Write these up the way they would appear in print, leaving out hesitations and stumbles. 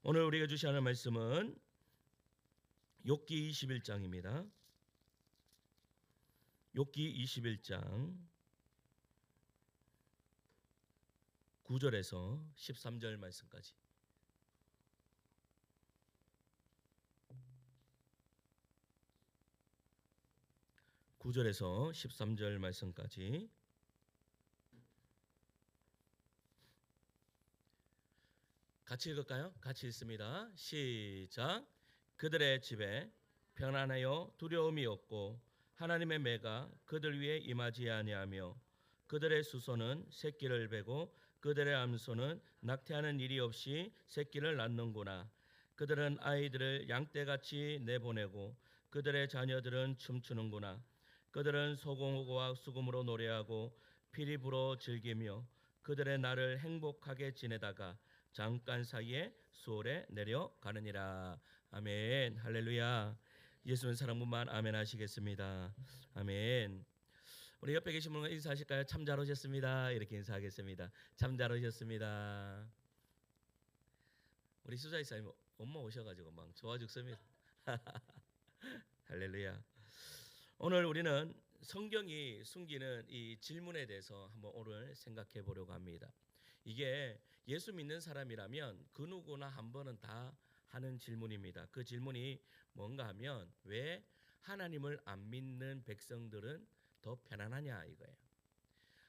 오늘 우리가 주시하는 말씀은 욥기 21장입니다. 욥기 21장 9절에서 13절 말씀까지. (9절에서 13절) 말씀까지 같이 읽을까요? 같이 읽습니다. 시작. 그들의 집에 편안하여 두려움이 없고 하나님의 매가 그들 위에 임하지 아니하며 그들의 수소는 새끼를 베고 그들의 암소는 낙태하는 일이 없이 새끼를 낳는구나. 그들은 아이들을 양떼같이 내보내고 그들의 자녀들은 춤추는구나. 그들은 소공과 수금으로 노래하고 피리 불어 즐기며 그들의 날을 행복하게 지내다가 잠깐 사이에 수월에 내려가느니라. 아멘. 할렐루야. 예수는 사랑분만 아멘 하시겠습니다. 아멘. 우리 옆에 계신 분과 인사하실까요? 참 잘 오셨습니다. 이렇게 인사하겠습니다. 참 잘 오셨습니다. 우리 수자 이사님 엄마 오셔가지고 막 좋아 죽습니다. 할렐루야. 오늘 우리는 성경이 숨기는 이 질문에 대해서 한번 오늘 생각해 보려고 합니다. 이게 예수 믿는 사람이라면 그 누구나 한 번은 다 하는 질문입니다. 그 질문이 뭔가 하면 왜 하나님을 안 믿는 백성들은 더 편안하냐 이거예요.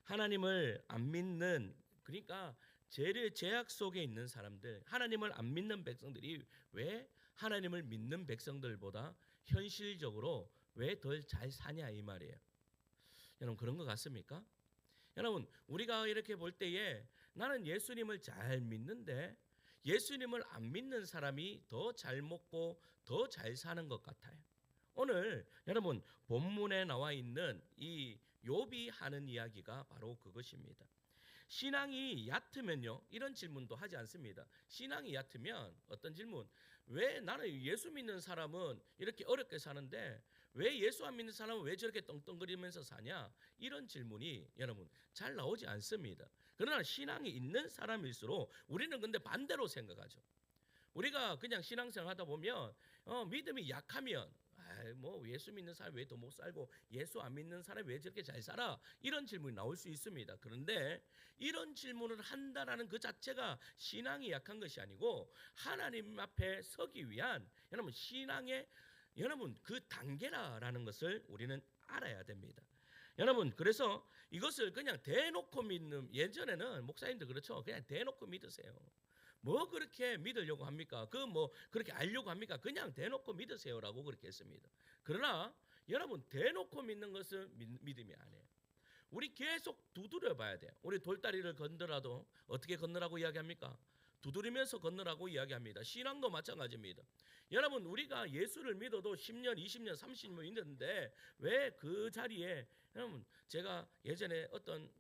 하나님을 안 믿는, 그러니까 죄악 속에 있는 사람들, 하나님을 안 믿는 백성들이 왜 하나님을 믿는 백성들보다 현실적으로 왜 덜 잘 사냐 이 말이에요. 여러분 그런 것 같습니까? 여러분 우리가 이렇게 볼 때에 나는 예수님을 잘 믿는데 예수님을 안 믿는 사람이 더 잘 먹고 더 잘 사는 것 같아요. 오늘 여러분 본문에 나와 있는 이 욥이 하는 이야기가 바로 그것입니다. 신앙이 얕으면요 이런 질문도 하지 않습니다. 신앙이 얕으면 어떤 질문, 왜 나는 예수 믿는 사람은 이렇게 어렵게 사는데 왜 예수 안 믿는 사람은 왜 저렇게 떵떵거리면서 사냐, 이런 질문이 여러분 잘 나오지 않습니다. 그러나 신앙이 있는 사람일수록 우리는 근데 반대로 생각하죠. 우리가 그냥 신앙생활 하다 보면 믿음이 약하면 뭐 예수 믿는 사람 왜 더 못 살고 예수 안 믿는 사람 왜 저렇게 잘 살아, 이런 질문이 나올 수 있습니다. 그런데 이런 질문을 한다라는 그 자체가 신앙이 약한 것이 아니고 하나님 앞에 서기 위한 여러분 신앙의 여러분 그 단계라라는 것을 우리는 알아야 됩니다. 여러분 그래서 이것을 그냥 대놓고 믿는, 예전에는 목사님들 그렇죠, 그냥 대놓고 믿으세요. 뭐 그렇게 믿으려고 합니까? 그 뭐 그렇게 알려고 합니까? 그냥 대놓고 믿으세요라고 그렇게 했습니다. 그러나 여러분 대놓고 믿는 것은 믿음이 아니에요. 우리 계속 두드려 봐야 돼요. 우리 돌다리를 건너라도 어떻게 건너라고 이야기합니까? 두드리면서 건너라고 이야기합니다. 신앙도 마찬가지입니다. 여러분 우리가 예수를 믿어도 10년, 20년, 30년 있는데 왜 그 자리에, 여러분 제가 예전에 어떤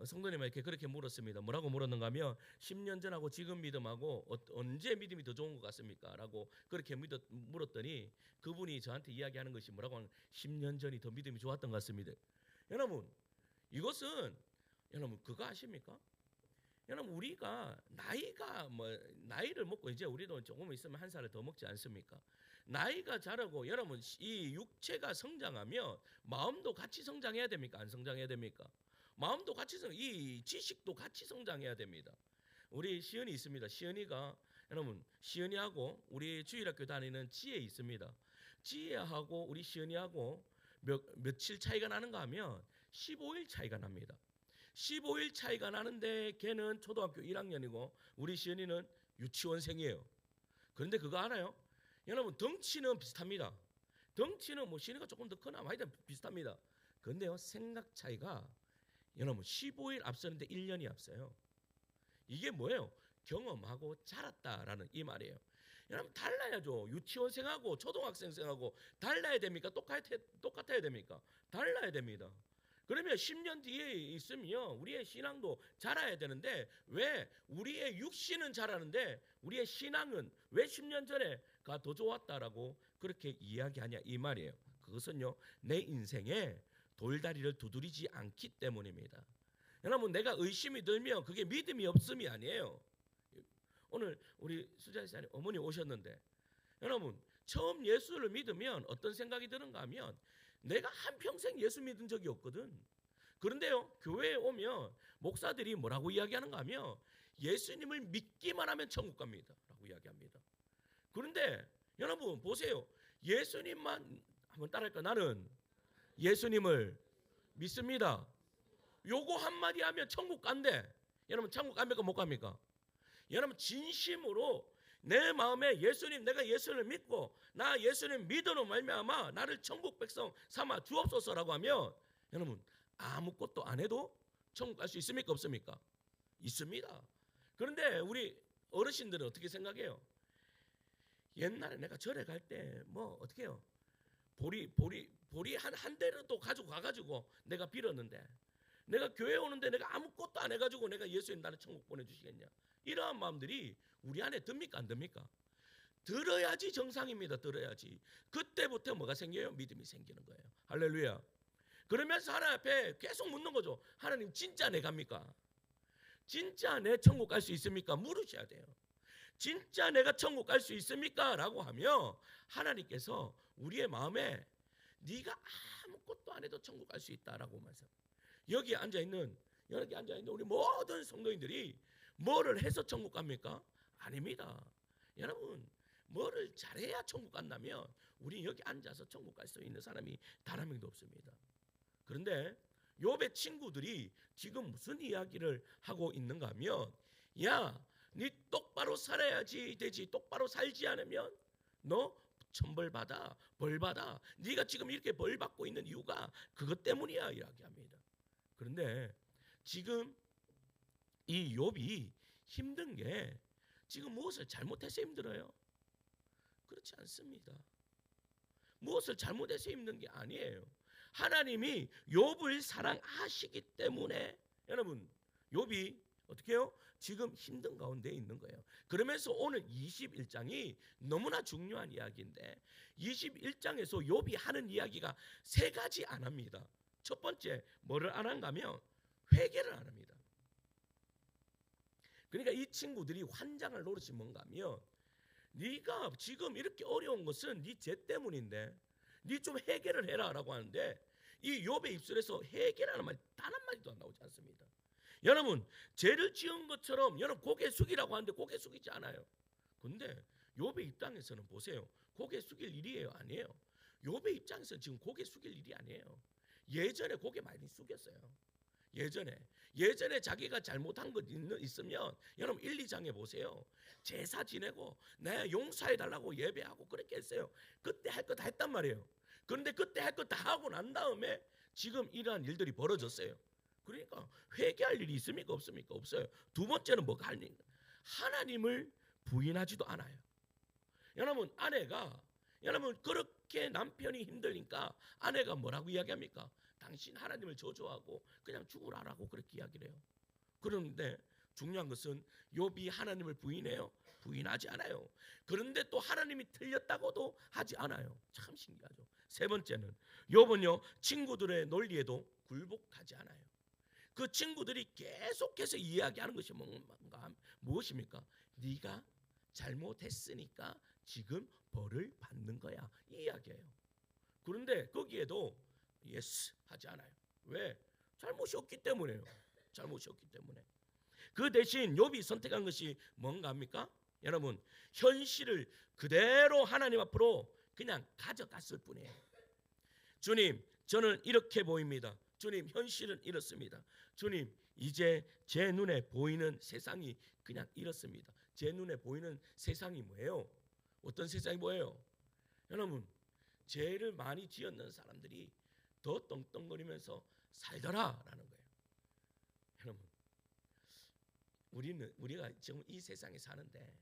성도님에게 그렇게 물었습니다. 뭐라고 물었는가 하면 10년 전하고 지금 믿음하고 언제 믿음이 더 좋은 것 같습니까? 라고 그렇게 물었더니 그분이 저한테 이야기하는 것이 뭐라고 하면 10년 전이 더 믿음이 좋았던 것 같습니다. 여러분 이것은 여러분 그거 아십니까? 여러분 우리가 나이를 먹고 이제 우리도 조금 있으면 한 살을 더 먹지 않습니까? 나이가 자라고 여러분 이 육체가 성장하면 마음도 같이 성장해야 됩니까? 안 성장해야 됩니까? 마음도 같이 이 지식도 같이 성장해야 됩니다. 우리 시연이 있습니다. 시연이가 여러분 시연이하고 우리 주일학교 다니는 지혜 있습니다. 지혜하고 우리 시연이하고 며칠 차이가 나는가 하면 15일 차이가 납니다. 15일 차이가 나는데 걔는 초등학교 1학년이고 우리 시연이는 유치원생이에요. 그런데 그거 알아요? 여러분 덩치는 비슷합니다. 덩치는 뭐 시연이가 조금 더 크나 많이 비슷합니다. 그런데요 생각 차이가 여러분 15일 앞서는데 1년이 앞서요. 이게 뭐예요? 경험하고 자랐다라는 이 말이에요. 여러분 달라야죠. 유치원생하고 초등학생하고 달라야 됩니까? 똑같아야 됩니까? 달라야 됩니다. 그러면 10년 뒤에 있으면 우리의 신앙도 자라야 되는데 왜 우리의 육신은 자라는데 우리의 신앙은 왜 10년 전에가 더 좋았다라고 그렇게 이야기하냐 이 말이에요. 그것은요 내 인생에 돌다리를 두드리지 않기 때문입니다. 여러분 내가 의심이 들면 그게 믿음이 없음이 아니에요. 오늘 우리 수자이사님 어머니 오셨는데 여러분 처음 예수를 믿으면 어떤 생각이 드는가 하면 내가 한평생 예수 믿은 적이 없거든. 그런데요 교회에 오면 목사들이 뭐라고 이야기하는가 하면 예수님을 믿기만 하면 천국 갑니다 라고 이야기합니다. 그런데 여러분 보세요. 예수님만 한번 따라할까? 나는 예수님을 믿습니다. 요거 한마디 하면 천국 간대. 여러분 천국 갑니까 못 갑니까? 여러분 진심으로 내 마음에 예수님 내가 예수를 믿고 나 예수님 믿으로 말미암아 나를 천국 백성 삼아 주옵소서라고 하면 여러분 아무것도 안 해도 천국 갈 수 있습니까 없습니까? 있습니다. 그런데 우리 어르신들은 어떻게 생각해요? 옛날에 내가 절에 갈 때 뭐 어떻게 해요? 보리 한 대라도 가지고 가가지고 내가 빌었는데 내가 교회 오는데 내가 아무것도 안 해가지고 내가 예수님 나를 천국 보내주시겠냐? 이러한 마음들이 우리 안에 듭니까 안 듭니까? 들어야지 정상입니다. 들어야지. 그때부터 뭐가 생겨요? 믿음이 생기는 거예요. 할렐루야. 그러면서 하나님 앞에 계속 묻는 거죠. 하나님 진짜 내 갑니까? 진짜 내 천국 갈 수 있습니까? 물으셔야 돼요. 진짜 내가 천국 갈 수 있습니까? 라고 하면 하나님께서 우리의 마음에 네가 아무것도 안 해도 천국 갈 수 있다라고 말씀. 여기 앉아있는 우리 모든 성도인들이 뭐를 해서 천국 갑니까? 아닙니다. 여러분 뭐를 잘해야 천국 간다면 우리 여기 앉아서 천국 갈 수 있는 사람이 단 한 명도 없습니다. 그런데 욥의 친구들이 지금 무슨 이야기를 하고 있는가 하면 야, 네 똑바로 살아야지 되지. 똑바로 살지 않으면 너 천벌 받아, 벌 받아. 네가 지금 이렇게 벌 받고 있는 이유가 그것 때문이야 이야기합니다. 그런데 지금 이 욥이 힘든 게 지금 무엇을 잘못해서 힘들어요? 그렇지 않습니다. 무엇을 잘못해서 힘든 게 아니에요. 하나님이 욥을 사랑하시기 때문에 여러분 욥이 어떻게 해요? 지금 힘든 가운데 있는 거예요. 그러면서 오늘 21장이 너무나 중요한 이야기인데 21장에서 욥이 하는 이야기가 세 가지 안 합니다. 첫 번째 뭐를 안 한가 하면 회개를 안 합니다. 그러니까 이 친구들이 환장할 노릇이 뭔가 하면 네가 지금 이렇게 어려운 것은 네 죄 때문인데 네 좀 해결을 해라 라고 하는데 이 욥의 입술에서 해결하는 말 단 한마디도 안 나오지 않습니다. 여러분 죄를 지은 것처럼 여러분 고개 숙이라고 하는데 고개 숙이지 않아요. 근데 욥의 입장에서는 보세요. 고개 숙일 일이에요 아니에요? 욥의 입장에서는 지금 고개 숙일 일이 아니에요. 예전에 고개 많이 숙였어요. 예전에 자기가 잘못한 것 있으면 여러분 1, 2장에 보세요. 제사 지내고 내 용서해달라고 예배하고 그렇게 했어요. 그때 할 거 다 했단 말이에요. 그런데 그때 할 거 다 하고 난 다음에 지금 이러한 일들이 벌어졌어요. 그러니까 회개할 일이 있습니까 없습니까? 없어요. 두 번째는 뭐가 할 일? 하나님을 부인하지도 않아요. 여러분 아내가 여러분 그렇게 남편이 힘드니까 아내가 뭐라고 이야기합니까? 당신 하나님을 저주하고 그냥 죽으라라고 그렇게 이야기를 해요. 그런데 중요한 것은 욥이 하나님을 부인해요? 부인하지 않아요. 그런데 또 하나님이 틀렸다고도 하지 않아요. 참 신기하죠. 세 번째는 욥은요 친구들의 논리에도 굴복하지 않아요. 그 친구들이 계속해서 이야기하는 것이 뭔가 무엇입니까? 네가 잘못했으니까 지금 벌을 받는 거야 이 이야기예요. 그런데 거기에도 예스 하지 않아요. 왜? 잘못이 없기 때문에요. 잘못이 없기 때문에. 그 대신 욥이 선택한 것이 뭔가 합니까? 여러분 현실을 그대로 하나님 앞으로 그냥 가져갔을 뿐이에요. 주님 저는 이렇게 보입니다. 주님 현실은 이렇습니다. 주님 이제 제 눈에 보이는 세상이 그냥 이렇습니다. 제 눈에 보이는 세상이 뭐예요? 어떤 세상이 뭐예요? 여러분 죄를 많이 지었는 사람들이 더 떵떵거리면서 살더라라는 거예요. 여러분 우리가 지금 이 세상에 사는데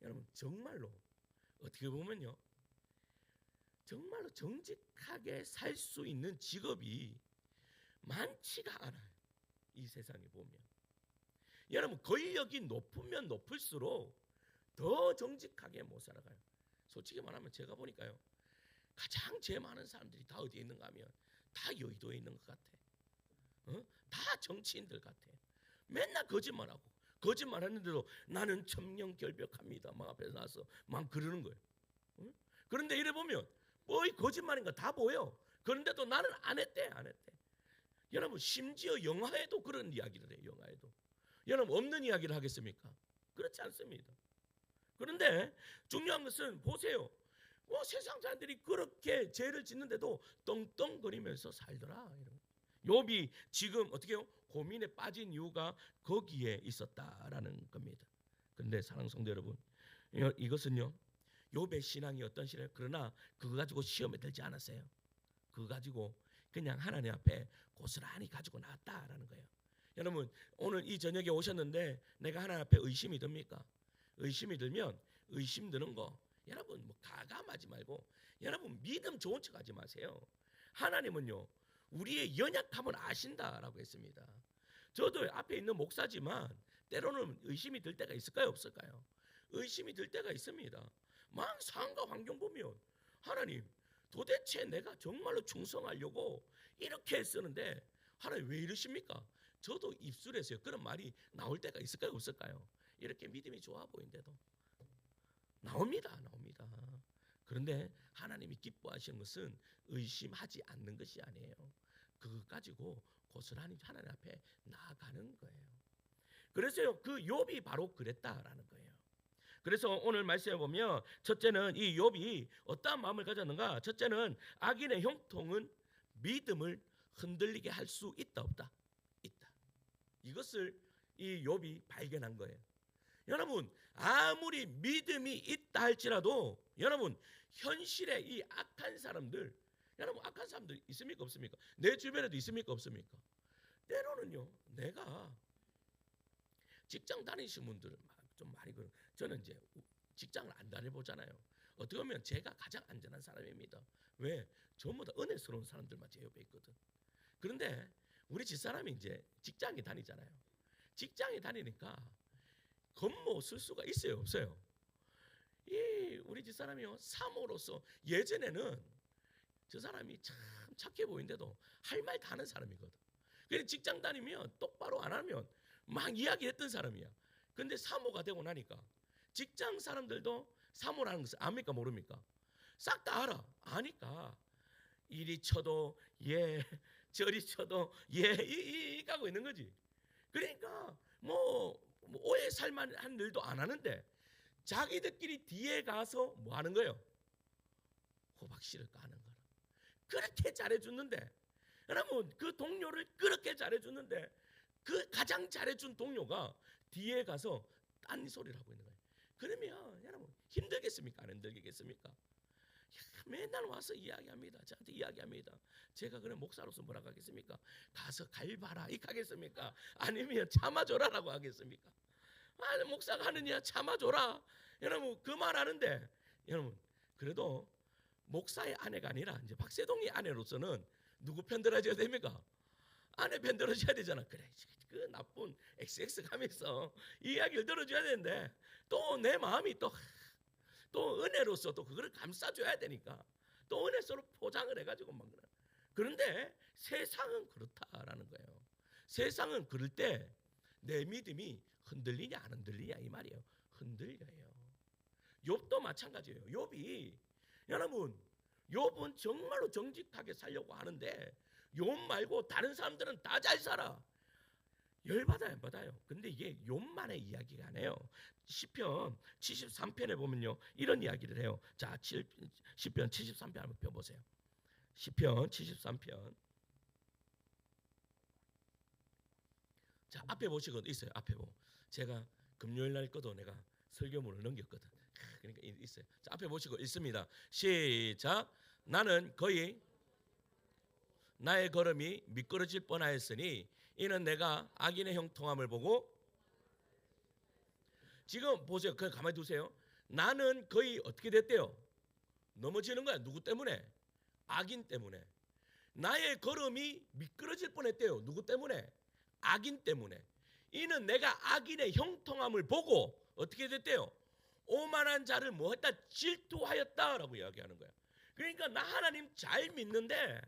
여러분 정말로 어떻게 보면요 정말로 정직하게 살 수 있는 직업이 많지가 않아요. 이 세상에 보면 여러분 권력이 높으면 높을수록 더 정직하게 못 살아가요. 솔직히 말하면 제가 보니까요 가장 죄 많은 사람들이 다 어디에 있는가 하면 다 여의도에 있는 것 같아. 다 정치인들 같아. 맨날 거짓말하고 거짓말했는데도 나는 천명결백합니다. 막 앞에서 나서 막 그러는 거예요. 응? 그런데 이래 보면 뭐이 거짓말인가 다 보여. 그런데도 나는 안 했대. 여러분 심지어 영화에도 그런 이야기를 해요. 영화에도. 여러분 없는 이야기를 하겠습니까? 그렇지 않습니다. 그런데 중요한 것은 보세요. 세상 사람들이 그렇게 죄를 짓는데도 떵떵거리면서 살더라. 욥이 지금 어떻게 해요? 고민에 빠진 이유가 거기에 있었다라는 겁니다. 그런데 사랑하는 성도 여러분, 이것은요 욥의 신앙이 어떤 신앙이에요? 그러나 그거 가지고 시험에 들지 않았어요. 그거 가지고 그냥 하나님 앞에 고스란히 가지고 나왔다라는 거예요. 여러분 오늘 이 저녁에 오셨는데 내가 하나님 앞에 의심이 듭니까? 의심이 들면 의심 드는 거 여러분 가감하지 말고 여러분 믿음 좋은 척 하지 마세요. 하나님은요 우리의 연약함을 아신다라고 했습니다. 저도 앞에 있는 목사지만 때로는 의심이 들 때가 있을까요? 없을까요? 의심이 들 때가 있습니다. 막 상황과 환경 보면 하나님 도대체 내가 정말로 충성하려고 이렇게 쓰는데 하나님 왜 이러십니까? 저도 입술에서요 그런 말이 나올 때가 있을까요? 없을까요? 이렇게 믿음이 좋아 보이는데도 나옵니다. 그런데 하나님이 기뻐하시는 것은 의심하지 않는 것이 아니에요. 그거 가지고 고스란히 하나님 앞에 나아가는 거예요. 그래서요 그 욥이 바로 그랬다라는 거예요. 그래서 오늘 말씀해 보면 첫째는 이 욥이 어떠한 마음을 가졌는가? 첫째는 악인의 형통은 믿음을 흔들리게 할 수 있다 없다? 있다. 이것을 이 욥이 발견한 거예요. 여러분 아무리 믿음이 있다 할지라도 여러분 현실에 이 악한 사람들 여러분 악한 사람들 있습니까 없습니까? 내 주변에도 있습니까 없습니까? 때로는요 내가 직장 다니시는 분들은 좀 많이 그런 저는 이제 직장을 안 다녀보잖아요. 어떻게 보면 제가 가장 안전한 사람입니다. 왜? 전부 다 은혜스러운 사람들만 제 옆에 있거든. 그런데 우리 집사람이 이제 직장에 다니잖아요. 직장에 다니니까 겁모 쓸 수가 있어요 없어요? 이 우리 집사람이요 사모로서 예전에는 저 사람이 참 착해 보이는데도 할 말 다 하는 사람이거든. 그래서 직장 다니면 똑바로 안 하면 막 이야기했던 사람이야. 근데 사모가 되고 나니까 직장 사람들도 사모라는 것을 압니까 모릅니까? 싹 다 알아. 아니까 이리 쳐도 예 저리 쳐도 예 가고 있는 거지. 그러니까 뭐 오해 살만한 일도 안 하는데 자기들끼리 뒤에 가서 뭐 하는 거예요? 호박씨를 까는 거라. 그렇게 잘해줬는데 여러분 그 동료를 그렇게 잘해줬는데 그 가장 잘해준 동료가 뒤에 가서 딴 소리를 하고 있는 거예요. 그러면 여러분 힘들겠습니까? 안 힘들겠습니까? 맨날 와서 이야기합니다. 저한테 이야기합니다. 제가 그런 목사로서 뭐라고 하겠습니까? 가서 갈봐라 이렇게 하겠습니까? 아니면 참아줘라라고 하겠습니까? 아니 목사가 하느냐 참아줘라. 여러분 그 말 하는데 여러분 그래도 목사의 아내가 아니라 이제 박세동의 아내로서는 누구 편 들어줘야 됩니까? 아내 편 들어줘야 되잖아. 그래 그 나쁜 XX 가면서 이야기를 들어줘야 되는데 또 내 마음이 또 은혜로서 또 그거를 감싸줘야 되니까 또 은혜로서 포장을 해가지고 막 그래. 그런데 세상은 그렇다라는 거예요. 세상은 그럴 때 내 믿음이 흔들리냐 안 흔들리냐 이 말이에요. 흔들려요. 욥도 마찬가지예요. 욥이 여러분 욥은 정말로 정직하게 살려고 하는데 욥 말고 다른 사람들은 다 잘 살아. 열받아요 안 받아요. 근데 이게 욥만의 이야기가 아니에요. 시편 73편에 보면요 이런 이야기를 해요. 자 시편 73편 한번 펴보세요. 시편 73편 자 앞에 보시고 있어요. 앞에 보고 제가 금요일 날 거도 내가 설교문을 넘겼거든. 그러니까 있어요. 자 앞에 보시고 있습니다. 시작. 나는 거의 나의 걸음이 미끄러질 뻔하였으니 이는 내가 악인의 형통함을 보고 지금 보세요. 그냥 가만히 두세요. 나는 거의 어떻게 됐대요? 넘어지는 거야. 누구 때문에? 악인 때문에. 나의 걸음이 미끄러질 뻔했대요. 누구 때문에? 악인 때문에. 이는 내가 악인의 형통함을 보고 어떻게 됐대요? 오만한 자를 뭐했다? 질투하였다라고 이야기하는 거야. 그러니까 나 하나님 잘 믿는데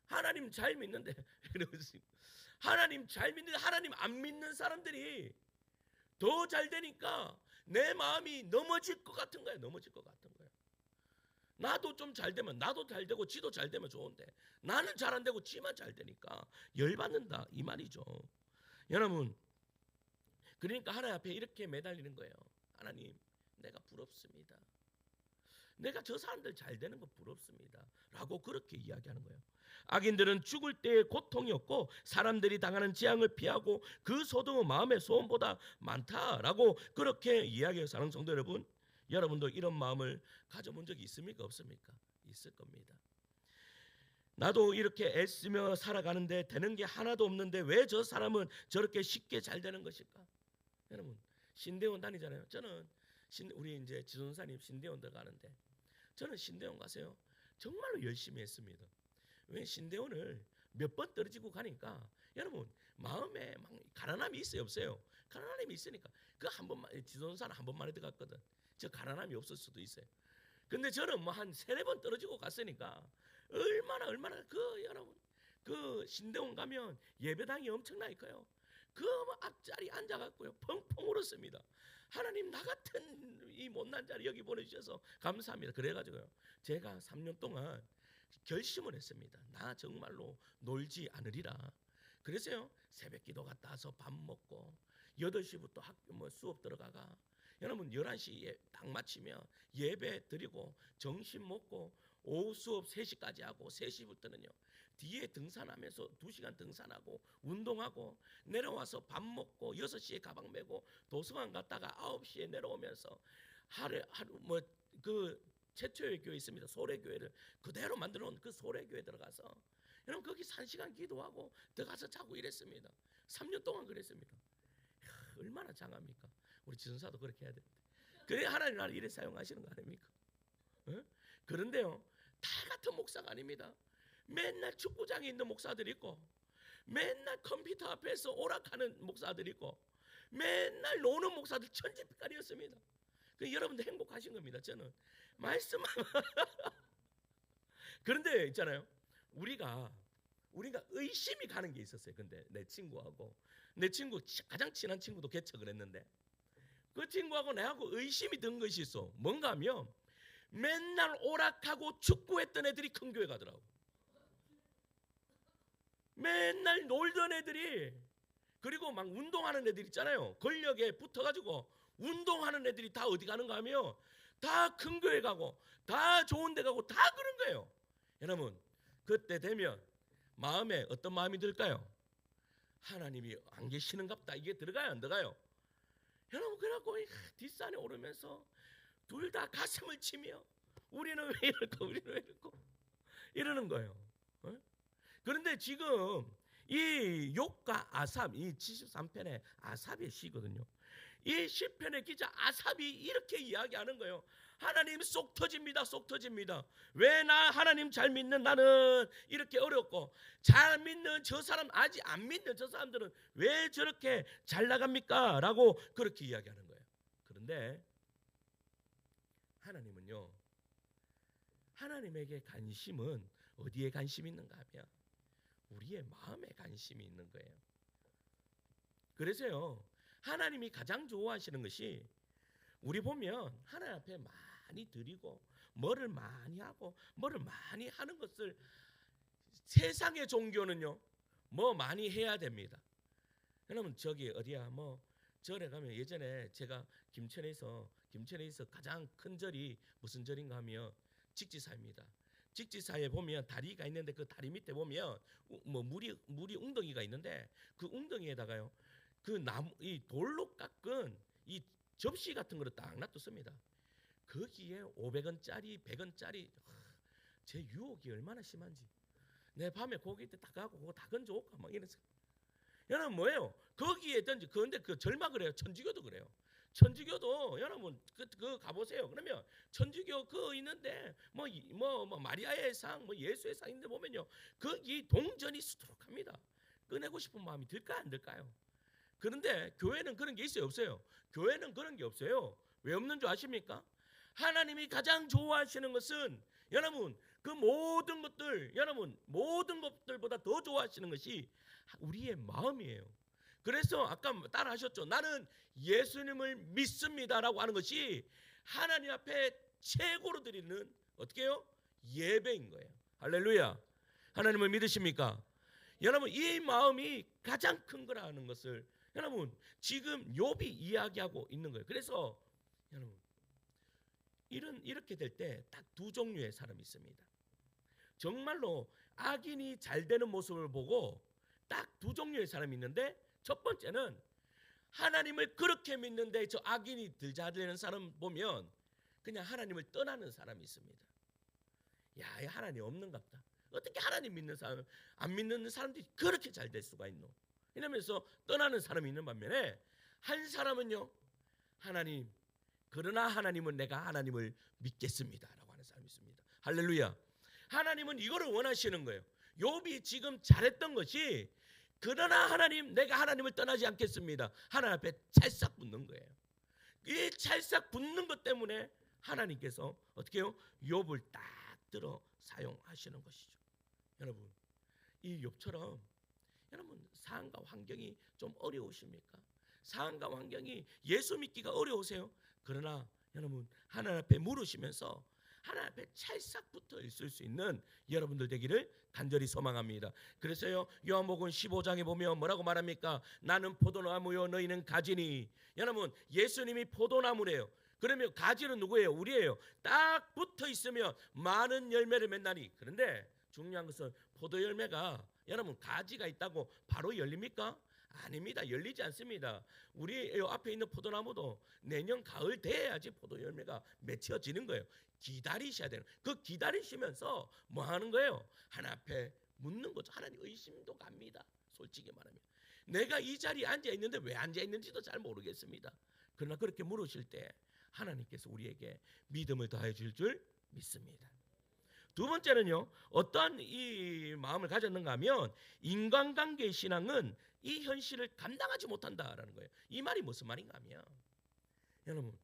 하나님 잘 믿는데 하나님 안 믿는 사람들이 더 잘 되니까 내 마음이 넘어질 것 같은 거예요. 넘어질 것 같은 거예요. 나도 좀 잘 되면, 나도 잘 되고 지도 잘 되면 좋은데 나는 잘 안 되고 지만 잘 되니까 열받는다 이 말이죠. 여러분, 그러니까 하나님 앞에 이렇게 매달리는 거예요. 하나님, 내가 부럽습니다. 내가 저 사람들 잘 되는 거 부럽습니다 라고 그렇게 이야기하는 거예요. 악인들은 죽을 때의 고통이 없고 사람들이 당하는 재앙을 피하고 그 소동은 마음의 소원보다 많다라고 그렇게 이야기해요. 사랑하는 성도 여러분, 여러분도 이런 마음을 가져본 적이 있습니까? 없습니까? 있을 겁니다. 나도 이렇게 애쓰며 살아가는데 되는 게 하나도 없는데 왜 저 사람은 저렇게 쉽게 잘 되는 것일까? 여러분, 신대원 다니잖아요. 저는 우리 이제 지존사님 신대원 들어가는데 저는 신대원 가세요. 정말로 열심히 했습니다. 왜 신대원을 몇 번 떨어지고 가니까 여러분 마음에 막 가난함이 있어요, 없어요? 가난함이 있으니까 그 한 번만 지존사는 한 번만 해도 갔거든. 저 가난함이 없을 수도 있어요. 근데 저는 뭐 한 3-4번 떨어지고 갔으니까 얼마나 그 여러분 그 신대원 가면 예배당이 엄청나게 커요. 그 앞자리 앉아갖고요 펑펑 울었습니다. 하나님, 나 같은 이 못난 자리 여기 보내주셔서 감사합니다. 그래가지고요 제가 3년 동안 결심을 했습니다. 나 정말로 놀지 않으리라. 그래서요 새벽기도 갔다 와서 밥 먹고 8시부터 학교 수업 들어가가 여러분 11시에 딱 마치면 예배 드리고 점심 먹고 오후 수업 3시까지 하고 3시부터는요 뒤에 등산하면서 2시간 등산하고 운동하고 내려와서 밥 먹고 6시에 가방 메고 도서관 갔다가 9시에 내려오면서 하루 그 최초의 교회 있습니다. 소래교회를 그대로 만들어 놓은 그 소래교회 들어가서 여러분 거기 1시간 기도하고 들어가서 자고 이랬습니다. 3년 동안 그랬습니다. 얼마나 장합니까? 우리 지선사도 그렇게 해야 되는데 그래 하나님 나를 이래 사용하시는 거 아닙니까? 어? 그런데요 다 같은 목사가 아닙니다. 맨날 축구장에 있는 목사들이 있고 맨날 컴퓨터 앞에서 오락하는 목사들이 있고 맨날 노는 목사들 천지빛깔이었습니다. 그 여러분들 행복하신 겁니다. 저는 말씀 그런데 있잖아요 우리가 의심이 가는 게 있었어요. 근데 내 친구 가장 친한 친구도 개척을 했는데 그 친구하고 내하고 의심이 든 것이 있어. 뭔가 하면 맨날 오락하고 축구했던 애들이 큰 교회 가더라고. 맨날 놀던 애들이 그리고 막 운동하는 애들 있잖아요. 권력에 붙어가지고 운동하는 애들이 다 어디 가는가 하면 다 큰 교회 가고 다 좋은 데 가고 다 그런 거예요. 여러분 그때 되면 마음에 어떤 마음이 들까요? 하나님이 안 계시는갑다 이게 들어가요 안 들어가요? 여러분 그래갖고 뒷산에 오르면서 둘 다 가슴을 치며 우리는 왜 이럴까 이러는 거예요. 그런데 지금 이 욥과 아삽 이 73편의 아삽의 시거든요. 이 시편의 기자 아삽이 이렇게 이야기하는 거예요. 하나님 속 터집니다. 속 터집니다. 왜 나 하나님 잘 믿는 나는 이렇게 어렵고 잘 믿는 저 사람 아직 안 믿는 저 사람들은 왜 저렇게 잘 나갑니까? 라고 그렇게 이야기하는 거예요. 그런데 하나님은요 하나님에게 관심은 어디에 관심이 있는가 하면 우리의 마음에 관심이 있는 거예요. 그래서요 하나님이 가장 좋아하시는 것이 우리 보면 하나님 앞에 많이 드리고 뭐를 많이 하고 뭐를 많이 하는 것을 세상의 종교는요 뭐 많이 해야 됩니다. 여러분 저기 어디야 뭐 절에 가면 예전에 제가 김천에서 가장 큰 절이 무슨 절인가 하면 직지사입니다. 직지사에 보면 다리가 있는데 그 다리 밑에 보면 뭐 물이 웅덩이가 있는데 그 웅덩이에다가요 그 나무 이 돌로 깎은 이 접시 같은 거를 딱 놔뒀습니다. 거기에 500원짜리 100원짜리 제 유혹이 얼마나 심한지 내 밤에 거기 때 딱 가고 그거 다 건져올까 막 이런 여러분 뭐예요? 거기에 던지 그런데 그 절막을 해요. 천주교도 그래요. 천주교도 여러분 그 가보세요. 그러면 천주교 그 있는데 뭐 마리아의 상, 뭐 예수의 상인데 보면요 거기 동전이 수두룩합니다. 꺼내고 싶은 마음이 들까 안 들까요? 그런데 교회는 그런 게 있어요, 없어요? 교회는 그런 게 없어요. 왜 없는 줄 아십니까? 하나님이 가장 좋아하시는 것은 여러분 그 모든 것들보다 더 좋아하시는 것이 우리의 마음이에요. 그래서 아까 따라 하셨죠. 나는 예수님을 믿습니다라고 하는 것이 하나님 앞에 최고로 드리는 어떻게 해요? 예배인 거예요. 할렐루야. 하나님을 믿으십니까? 여러분, 이 마음이 가장 큰 거라는 것을 여러분 지금 욥이 이야기하고 있는 거예요. 그래서 여러분 이렇게 될 때 딱 두 종류의 사람이 있습니다. 정말로 악인이 잘 되는 모습을 보고 딱 두 종류의 사람이 있는데, 첫 번째는 하나님을 그렇게 믿는데 저 악인이 더 잘 되는 사람 보면 그냥 하나님을 떠나는 사람이 있습니다. 야, 하나님 없는갑다. 어떻게 하나님 믿는 사람, 안 믿는 사람들이 그렇게 잘 될 수가 있노? 이러면서 떠나는 사람이 있는 반면에, 한 사람은요, 하나님, 그러나 하나님은 내가 하나님을 믿겠습니다라고 하는 사람이 있습니다. 할렐루야. 하나님은 이거를 원하시는 거예요. 욥이 지금 잘했던 것이, 그러나 하나님, 내가 하나님을 떠나지 않겠습니다. 하나님 앞에 찰싹 붙는 거예요. 이 찰싹 붙는 것 때문에 하나님께서 어떻게 해요? 욥을 딱 들어 사용하시는 것이죠. 여러분, 이 욥처럼 여러분 상황과 환경이 좀 어려우십니까? 상황과 환경이 예수 믿기가 어려우세요? 그러나 여러분 하나님 앞에 물으시면서 하나님 앞에 찰싹 붙어 있을 수 있는 여러분들 되기를 간절히 소망합니다. 그래서요, 요한복음 15장에 보면 뭐라고 말합니까? 나는 포도나무요 너희는 가지니. 여러분, 예수님이 포도나무래요. 그러면 가지는 누구예요? 우리예요. 딱 붙어 있으면 많은 열매를 맺나니. 그런데 중요한 것은 포도 열매가 여러분 가지가 있다고 바로 열립니까? 아닙니다. 열리지 않습니다. 우리 앞에 있는 포도나무도 내년 가을 돼야지 포도 열매가 맺혀지는 거예요. 기다리셔야 되는. 그 기다리시면서 뭐 하는 거예요? 하나님 앞에 묻는 거죠. 하나님 의심도 갑니다. 솔직히 말하면 내가 이 자리에 앉아 있는데 왜 앉아 있는지도 잘 모르겠습니다. 그러나 그렇게 물으실 때 하나님께서 우리에게 믿음을 더해 줄 줄 믿습니다. 두 번째는요, 어떠한 이 마음을 가졌는가 하면, 인간관계의 신앙은 이 현실을 감당하지 못한다라는 거예요. 이 말이 무슨 말인가 하면, 여러분,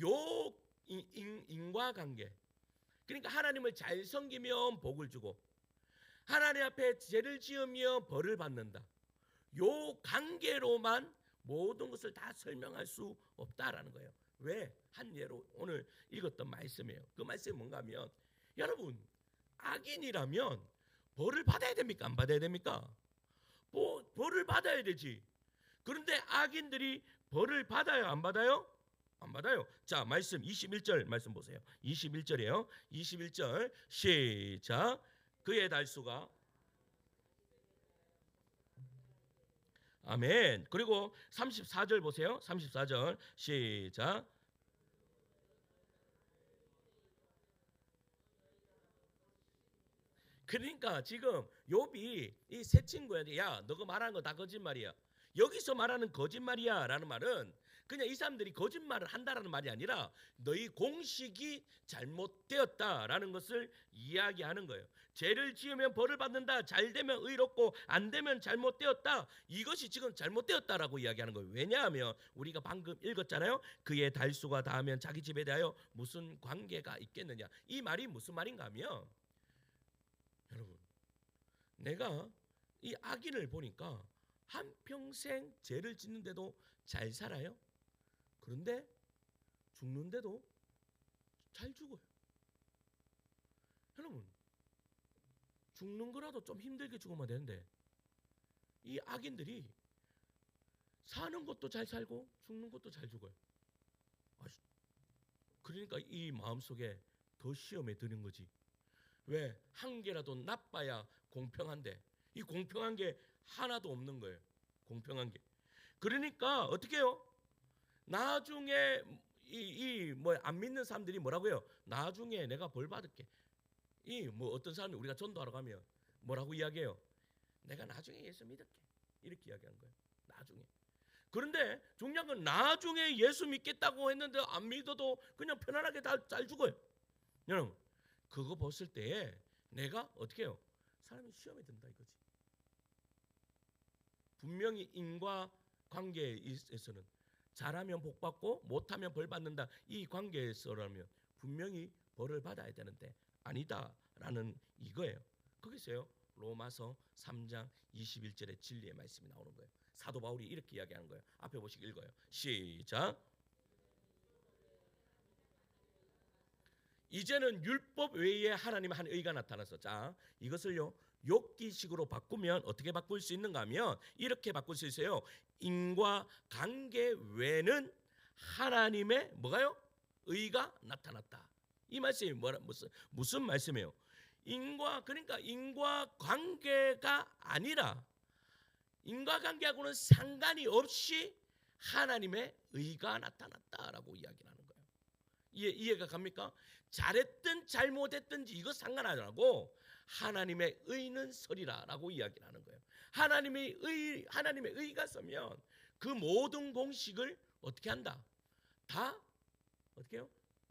요 인과관계, 그러니까 하나님을 잘 섬기면 복을 주고 하나님 앞에 죄를 지으며 벌을 받는다, 요 관계로만 모든 것을 다 설명할 수 없다라는 거예요. 왜? 한 예로 오늘 읽었던 말씀이에요. 그 말씀이 뭔가 하면, 여러분, 악인이라면 벌을 받아야 됩니까? 안 받아야 됩니까? 벌을 받아야 되지. 그런데 악인들이 벌을 받아요? 안 받아요? 안 받아요. 자, 말씀 21절 말씀 보세요. 21절이에요. 21절 시작. 그의 달수가, 아멘. 그리고 34절 보세요. 34절 시작. 그러니까 지금 욥이 이 세 친구한테, 야, 너가 말하는 거 다 거짓말이야. 여기서 말하는 거짓말이야 라는 말은 그냥 이 사람들이 거짓말을 한다라는 말이 아니라 너희 공식이 잘못되었다라는 것을 이야기하는 거예요. 죄를 지으면 벌을 받는다. 잘 되면 의롭고 안 되면 잘못되었다. 이것이 지금 잘못되었다라고 이야기하는 거예요. 왜냐하면 우리가 방금 읽었잖아요. 그의 달수가 닿으면 자기 집에 대하여 무슨 관계가 있겠느냐. 이 말이 무슨 말인가 하면, 여러분, 내가 이 악인을 보니까 한평생 죄를 짓는데도 잘 살아요. 그런데 죽는데도 잘 죽어요. 여러분, 죽는 거라도 좀 힘들게 죽으면 되는데 이 악인들이 사는 것도 잘 살고 죽는 것도 잘 죽어요. 그러니까 이 마음속에 더 시험에 드는 거지. 왜? 한 개라도 나빠야 공평한데 이 공평한 게 하나도 없는 거예요. 공평한 게. 그러니까 어떻게 해요? 나중에 이 뭐 안 믿는 사람들이 뭐라고 해요? 나중에 내가 벌 받을게. 이 뭐 어떤 사람이 우리가 전도하러 가면 뭐라고 이야기해요? 내가 나중에 예수 믿을게. 이렇게 이야기하는 거예요. 나중에. 그런데 중요한 건 나중에 예수 믿겠다고 했는데 안 믿어도 그냥 편안하게 잘 죽어요. 여러분, 그거 봤을 때에 내가 어떻게 해요? 사람이 시험에 든다 이거지. 분명히 인과관계에서는 잘하면 복 받고 못하면 벌 받는다. 이 관계에서라면 분명히 벌을 받아야 되는데 아니다라는 이거예요. 거기서요. 로마서 3장 21절의 진리의 말씀이 나오는 거예요. 사도 바울이 이렇게 이야기하는 거예요. 앞에 보시고 읽어요. 시작. 이제는 율법 외에 하나님의 한 의가 나타났어. 자, 이것을요 욥기식으로 바꾸면 어떻게 바꿀 수 있는가 하면 이렇게 바꿀 수 있어요. 인과 관계 외에는 하나님의 뭐가요? 의가 나타났다. 이 말씀이 무슨 말씀이에요? 그러니까 인과관계가 아니라 인과관계하고는 상관이 없이 하나님의 의가 나타났다라고 이야기를 하는 거예요. 이해가 갑니까? 잘했든 잘못했든지 이거 상관 안 하고 하나님의 의는 서리라라고 이야기를 하는 거예요. 하나님의 의가 서면 그 모든 공식을 어떻게 한다? 다 어떻게 해요?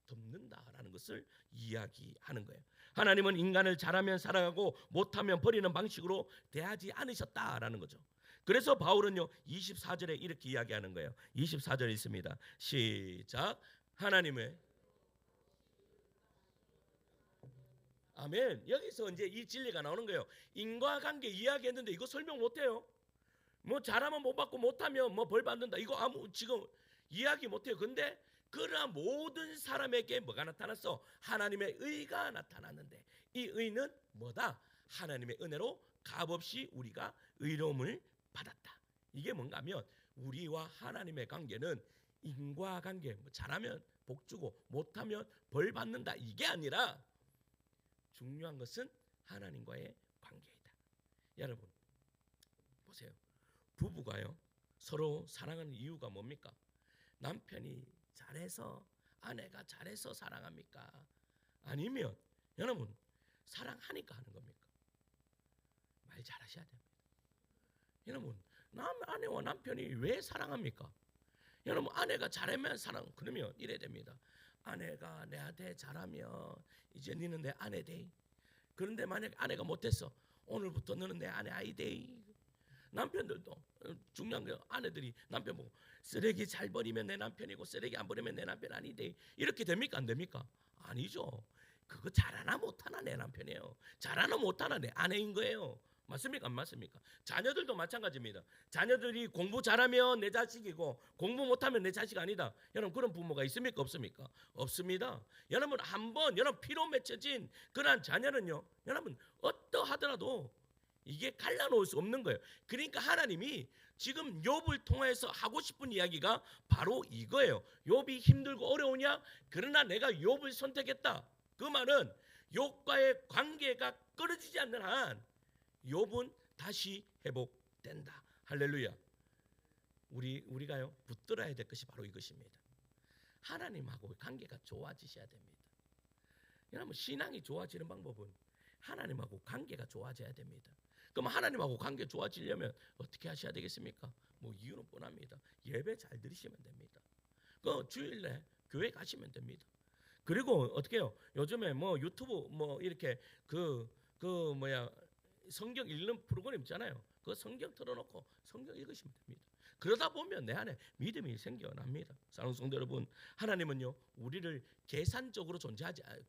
덮는다라는 것을 이야기하는 거예요. 하나님은 인간을 잘하면 살아가고 못하면 버리는 방식으로 대하지 않으셨다라는 거죠. 그래서 바울은요 24절에 이렇게 이야기하는 거예요. 24절에 있습니다. 시작. 하나님의 아멘. 여기서 이제 이 진리가 나오는 거예요. 인과관계 이야기했는데 이거 설명 못해요. 뭐 잘하면 못 받고 못하면 뭐 벌 받는다. 이거 지금 이야기 못해요. 근데 그러한 모든 사람에게 뭐가 나타났어? 하나님의 의가 나타났는데 이 의는 뭐다? 하나님의 은혜로 값없이 우리가 의로움을 받았다. 이게 뭔가 하면 우리와 하나님의 관계는 인과관계, 잘하면 복 주고 못하면 벌 받는다. 이게 아니라 중요한 것은 하나님과의 관계이다. 여러분 보세요. 부부가요 서로 사랑하는 이유가 뭡니까? 남편이 잘해서 아내가 잘해서 사랑합니까? 아니면 여러분 사랑하니까 하는 겁니까? 말 잘하셔야 됩니다. 여러분 아내와 남편이 왜 사랑합니까? 여러분 아내가 잘하면 사랑. 그러면 이래 됩니다. 아내가 내한테 잘하면 이제 너는 내 아내 돼. 그런데 만약 아내가 못했어. 오늘부터 너는 내 아내 아이 돼. 남편들도 중요한 게 아내들이 남편 보고 쓰레기 잘 버리면 내 남편이고 쓰레기 안 버리면 내 남편 아니대. 이렇게 됩니까? 안 됩니까? 아니죠. 그거 잘하나 못하나 내 남편이에요. 잘하나 못하나 내 아내인 거예요. 맞습니까? 안 맞습니까? 자녀들도 마찬가지입니다. 자녀들이 공부 잘하면 내 자식이고 공부 못하면 내 자식 아니다. 여러분 그런 부모가 있습니까? 없습니까? 없습니다. 여러분 한번 여러분 피로 맺혀진 그러한 자녀는요. 여러분 어떠하더라도 이게 갈라놓을 수 없는 거예요. 그러니까 하나님이 지금 욥을 통해서 하고 싶은 이야기가 바로 이거예요. 욥이 힘들고 어려우냐? 그러나 내가 욥을 선택했다. 그 말은 욥과의 관계가 끊어지지 않는 한 욥은 다시 회복된다. 할렐루야. 우리가요 붙들어야 될 것이 바로 이것입니다. 하나님하고 관계가 좋아지셔야 됩니다. 여러분 신앙이 좋아지는 방법은 하나님하고 관계가 좋아져야 됩니다. 그럼 하나님하고 관계 좋아지려면 어떻게 하셔야 되겠습니까? 뭐 이유는 뻔합니다. 예배 잘 들으시면 됩니다. 그 주일에 교회 가시면 됩니다. 그리고 어떻게 해요? 요즘에 뭐 유튜브 뭐 이렇게 성경 읽는 프로그램 있잖아요. 그 성경 틀어놓고 성경 읽으시면 됩니다. 그러다 보면 내 안에 믿음이 생겨납니다. 사랑하는 성도 여러분, 하나님은요 우리를 계산적으로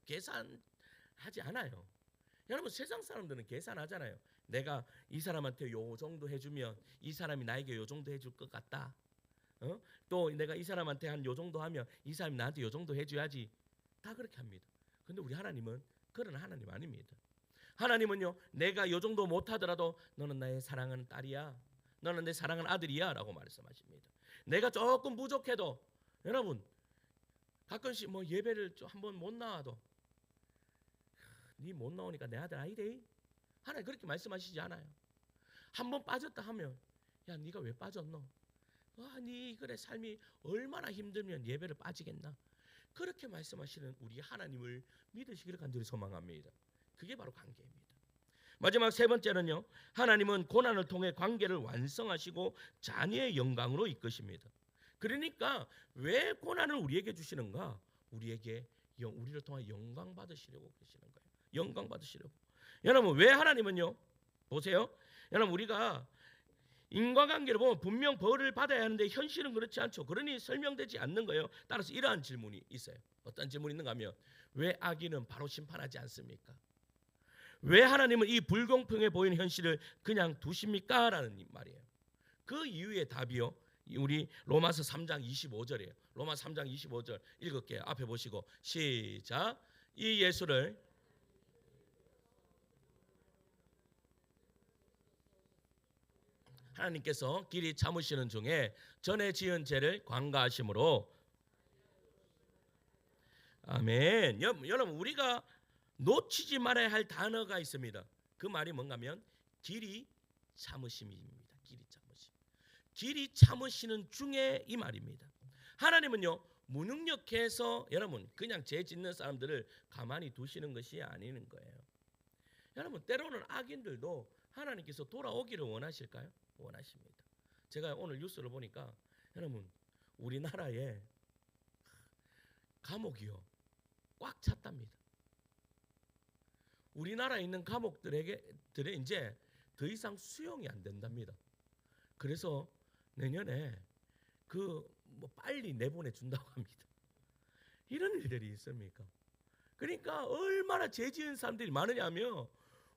계산하지 않아요. 여러분 세상 사람들은 계산하잖아요. 내가 이 사람한테 요 정도 해주면 이 사람이 나에게 요 정도 해줄 것 같다. 또 내가 이 사람한테 한 요 정도 하면 이 사람이 나한테 요 정도 해줘야지. 다 그렇게 합니다. 근데 우리 하나님은 그런 하나님 아닙니다. 하나님은요 내가 요 정도 못하더라도 너는 나의 사랑하는 딸이야. 너는 내 사랑하는 아들이야 라고 말씀하십니다. 내가 조금 부족해도 여러분 가끔씩 뭐 예배를 한번 못 나와도 네 못 나오니까 내 아들 아이래. 하나님 그렇게 말씀하시지 않아요. 한번 빠졌다 하면 야 네가 왜 빠졌노? 네 그래 삶이 얼마나 힘들면 예배를 빠지겠나? 그렇게 말씀하시는 우리 하나님을 믿으시기를 간절히 소망합니다. 그게 바로 관계입니다. 마지막 세 번째는요. 하나님은 고난을 통해 관계를 완성하시고 자녀의 영광으로 이끄십니다. 그러니까 왜 고난을 우리에게 주시는가? 우리를 통해 영광 받으시려고 계시는 거예요. 영광 받으시려고. 여러분 왜 하나님은요? 보세요. 여러분 우리가 인과관계를 보면 분명 벌을 받아야 하는데 현실은 그렇지 않죠. 그러니 설명되지 않는 거예요. 따라서 이러한 질문이 있어요. 어떤 질문이 있는가 하면 왜 악인은 바로 심판하지 않습니까? 왜 하나님은 이 불공평해 보이는 현실을 그냥 두십니까? 라는 말이에요. 그 이유의 답이요. 우리 로마서 3장 25절이에요. 로마 3장 25절 읽을게요. 앞에 보시고 시작. 이 예수를 하나님께서 길이 참으시는 중에 전에 지은 죄를 관가하심으로. 아멘. 여러분 우리가 놓치지 말아야 할 단어가 있습니다. 그 말이 뭔가면 길이 참으심입니다. 길이 참으심. 길이 참으시는 중에 이 말입니다. 하나님은요 무능력해서 여러분 그냥 죄 짓는 사람들을 가만히 두시는 것이 아니는 거예요. 여러분 때로는 악인들도 하나님께서 돌아오기를 원하실까요? 원하십니다. 제가 오늘 뉴스를 보니까 여러분 우리나라에 감옥이요 꽉 찼답니다. 우리나라에 있는 감옥들에 이제 더 이상 수용이 안 된답니다. 그래서 내년에 뭐 빨리 내보내 준다고 합니다. 이런 일들이 있습니까? 그러니까 얼마나 죄 지은 사람들이 많으냐면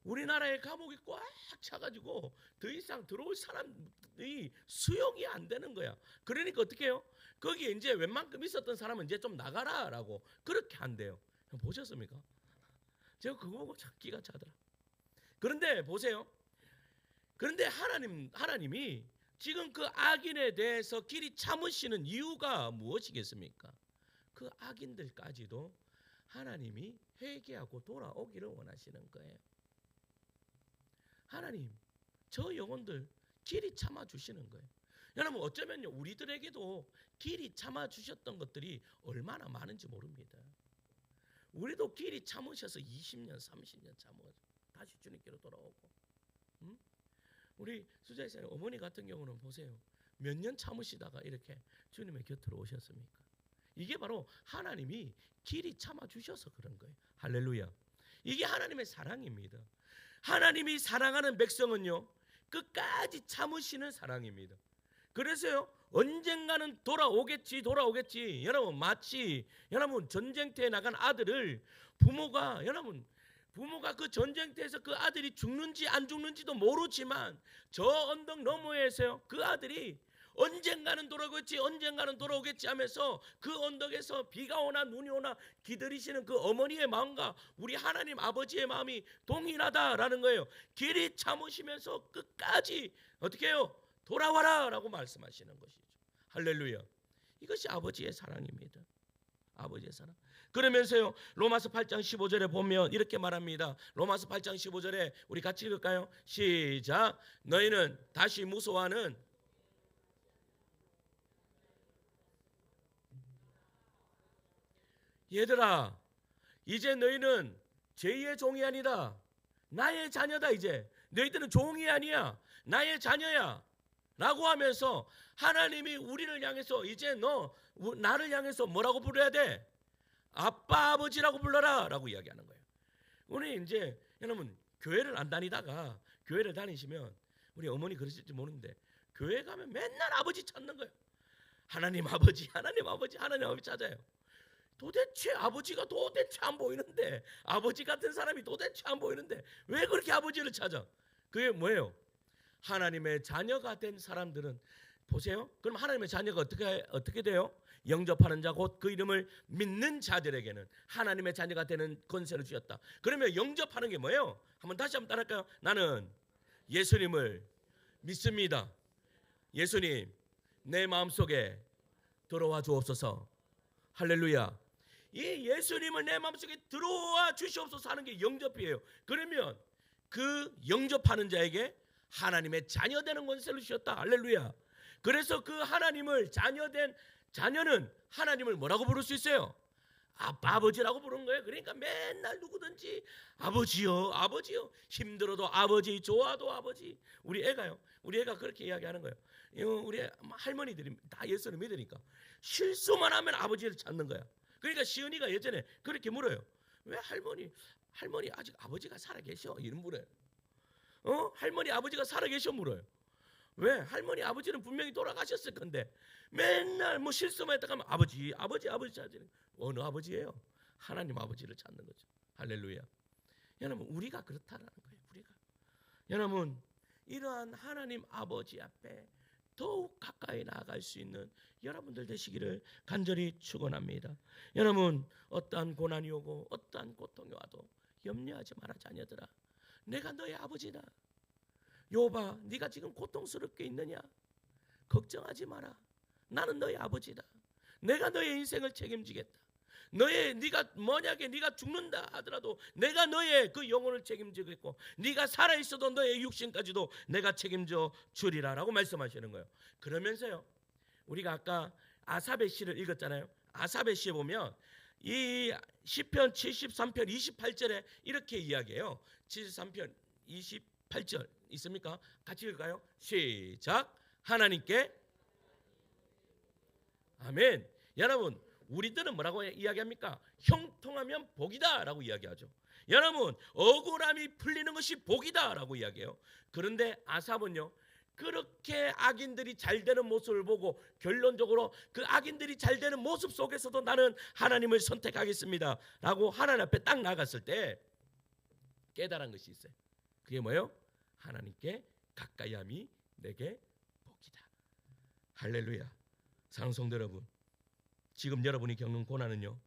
우리나라의 감옥이 꽉 차가지고 더 이상 들어올 사람들이 수용이 안 되는 거야. 그러니까 어떻게 해요? 거기에 이제 웬만큼 있었던 사람은 이제 좀 나가라라고 그렇게 한대요. 보셨습니까? 제가 그거 보고 참 기가 차더라. 그런데 보세요. 그런데 하나님이 지금 그 악인에 대해서 길이 참으시는 이유가 무엇이겠습니까? 그 악인들까지도 하나님이 회개하고 돌아오기를 원하시는 거예요. 하나님, 저 영혼들 길이 참아 주시는 거예요. 여러분 어쩌면요 우리들에게도 길이 참아 주셨던 것들이 얼마나 많은지 모릅니다. 우리도 길이 참으셔서 20년, 30년 참아 다시 주님께로 돌아오고. 우리 수자이사님 어머니 같은 경우는 보세요. 몇 년 참으시다가 이렇게 주님의 곁으로 오셨습니까? 이게 바로 하나님이 길이 참아 주셔서 그런 거예요. 할렐루야. 이게 하나님의 사랑입니다. 하나님이 사랑하는 백성은요 끝까지 참으시는 사랑입니다. 그래서요 언젠가는 돌아오겠지. 여러분 마치 여러분 전쟁터에 나간 아들을 부모가 그 전쟁터에서 그 아들이 죽는지 안 죽는지도 모르지만 저 언덕 너머에서요 그 아들이 언젠가는 돌아오겠지 하면서 그 언덕에서 비가 오나 눈이 오나 기다리시는 그 어머니의 마음과 우리 하나님 아버지의 마음이 동일하다라는 거예요. 길이 참으시면서 끝까지 어떻게 해요? 돌아와라 라고 말씀하시는 것이죠. 할렐루야. 이것이 아버지의 사랑입니다. 아버지의 사랑. 그러면서요 로마서 8장 15절에 보면 이렇게 말합니다. 로마서 8장 15절에 우리 같이 읽을까요? 시작. 너희는 다시 무서워하는 얘들아 이제 너희는 죄의 종이 아니다. 나의 자녀다. 이제 너희들은 종이 아니야. 나의 자녀야 라고 하면서 하나님이 우리를 향해서 이제 나를 향해서 뭐라고 부르야 돼? 아빠 아버지라고 불러라 라고 이야기하는 거예요. 우리 이제 여러분 교회를 안 다니다가 교회를 다니시면 우리 어머니 그러실지 모르는데 교회 가면 맨날 아버지 찾는 거예요. 하나님 아버지 찾아요. 도대체 아버지가 도대체 안 보이는데 아버지 같은 사람이 도대체 안 보이는데 왜 그렇게 아버지를 찾아? 그게 뭐예요? 하나님의 자녀가 된 사람들은 보세요. 그럼 하나님의 자녀가 어떻게 돼요? 영접하는 자 곧 그 이름을 믿는 자들에게는 하나님의 자녀가 되는 권세를 주셨다. 그러면 영접하는 게 뭐예요? 다시 한번 따라할까요? 나는 예수님을 믿습니다. 예수님 내 마음속에 들어와 주옵소서. 할렐루야. 이 예수님을 내 마음속에 들어와 주시옵소서 하는 게 영접이에요. 그러면 그 영접하는 자에게 하나님의 자녀 되는 권세를 주셨다. 할렐루야. 그래서 그 하나님을 자녀된 자녀는 하나님을 뭐라고 부를 수 있어요? 아빠 아버지라고 부르는 거예요. 그러니까 맨날 누구든지 아버지요 힘들어도 아버지, 좋아도 아버지. 우리 애가 그렇게 이야기하는 거예요. 우리 할머니들이 다 예수를 믿으니까 실수만 하면 아버지를 찾는 거야. 그러니까 시은이가 예전에 그렇게 물어요. 왜 할머니 아직 아버지가 살아계셔? 이런 물어요. 할머니 아버지가 살아계셔 물어요. 왜? 할머니 아버지는 분명히 돌아가셨을 건데 맨날 뭐 실수만 했다 하면 아버지 찾으는 어느 아버지예요? 하나님 아버지를 찾는 거죠. 할렐루야. 여러분 우리가 그렇다라는 거예요. 우리가 여러분 이러한 하나님 아버지 앞에 더욱 가까이 나아갈 수 있는 여러분들 되시기를 간절히 축원합니다. 여러분, 어떠한 고난이 오고 어떠한 고통이 와도 염려하지 마라. 자녀들아, 내가 너의 아버지다. 욥아, 네가 지금 고통스럽게 있느냐? 걱정하지 마라. 나는 너의 아버지다. 내가 너의 인생을 책임지겠다. 네가 만약에 네가 죽는다 하더라도 내가 너의 그 영혼을 책임지겠고, 네가 살아 있어도 너의 육신까지도 내가 책임져 주리라라고 말씀하시는 거예요. 그러면서요, 우리가 아까 아삽의 시를 읽었잖아요. 아삽의 시에 보면 이 시편 73편 28절에 이렇게 이야기해요. 73편 28절 있습니까? 같이 읽을까요? 시작. 하나님께 아멘. 여러분, 우리들은 뭐라고 이야기합니까? 형통하면 복이다 라고 이야기하죠. 여러분, 억울함이 풀리는 것이 복이다 라고 이야기해요. 그런데 아삽은요, 그렇게 악인들이 잘 되는 모습을 보고 결론적으로 그 악인들이 잘 되는 모습 속에서도 나는 하나님을 선택하겠습니다 라고 하나님 앞에 딱 나갔을 때 깨달은 것이 있어요. 그게 뭐예요? 하나님께 가까이함이 내게 복이다. 할렐루야. 사랑하는 성도 여러분, 지금 여러분이 겪는 고난은요,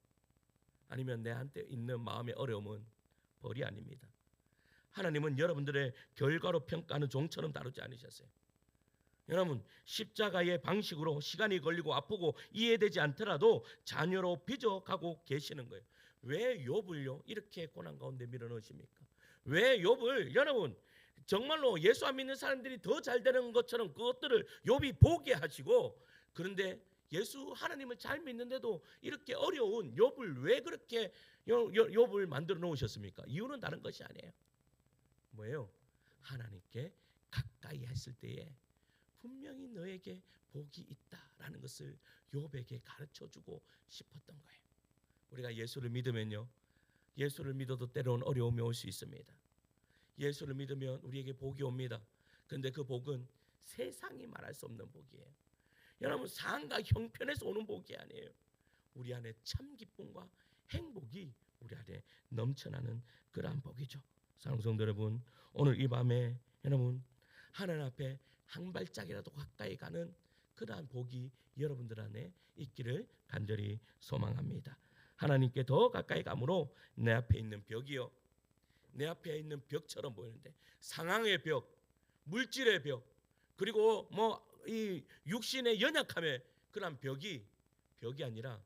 아니면 내한테 있는 마음의 어려움은 벌이 아닙니다. 하나님은 여러분들의 결과로 평가하는 종처럼 다루지 않으셨어요. 여러분, 십자가의 방식으로 시간이 걸리고 아프고 이해되지 않더라도 자녀로 빚어가고 계시는 거예요. 왜 욥을요 이렇게 고난 가운데 밀어넣으십니까? 왜 욥을, 여러분, 정말로 예수 안 믿는 사람들이 더 잘 되는 것처럼 그것들을 욥이 보게 하시고, 그런데 예수 하나님을 잘 믿는데도 이렇게 어려운 욥을 왜 그렇게 욥을 만들어 놓으셨습니까? 이유는 다른 것이 아니에요. 뭐예요? 하나님께 가까이 했을 때에 분명히 너에게 복이 있다라는 것을 욥에게 가르쳐주고 싶었던 거예요. 우리가 예수를 믿으면요, 예수를 믿어도 때로는 어려움이 올 수 있습니다. 예수를 믿으면 우리에게 복이 옵니다. 그런데 그 복은 세상이 말할 수 없는 복이에요. 여러분, 상과 형편에서 오는 복이 아니에요. 우리 안에 참 기쁨과 행복이 우리 안에 넘쳐나는 그러한 복이죠. 사랑하는 성도 여러분, 오늘 이 밤에 여러분 하나님 앞에 한 발짝이라도 가까이 가는 그러한 복이 여러분들 안에 있기를 간절히 소망합니다. 하나님께 더 가까이 감으로 내 앞에 있는 벽이요, 내 앞에 있는 벽처럼 보이는데 상황의 벽, 물질의 벽, 그리고 이 육신의 연약함의 그런 벽이 아니라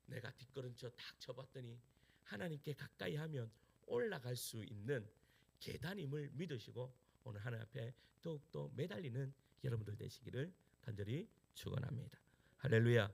내가 뒷걸음쳐 딱 쳐봤더니 하나님께 가까이 하면 올라갈 수 있는 계단임을 믿으시고 오늘 하나님 앞에 더욱더 매달리는 여러분들 되시기를 간절히 축원합니다. 할렐루야.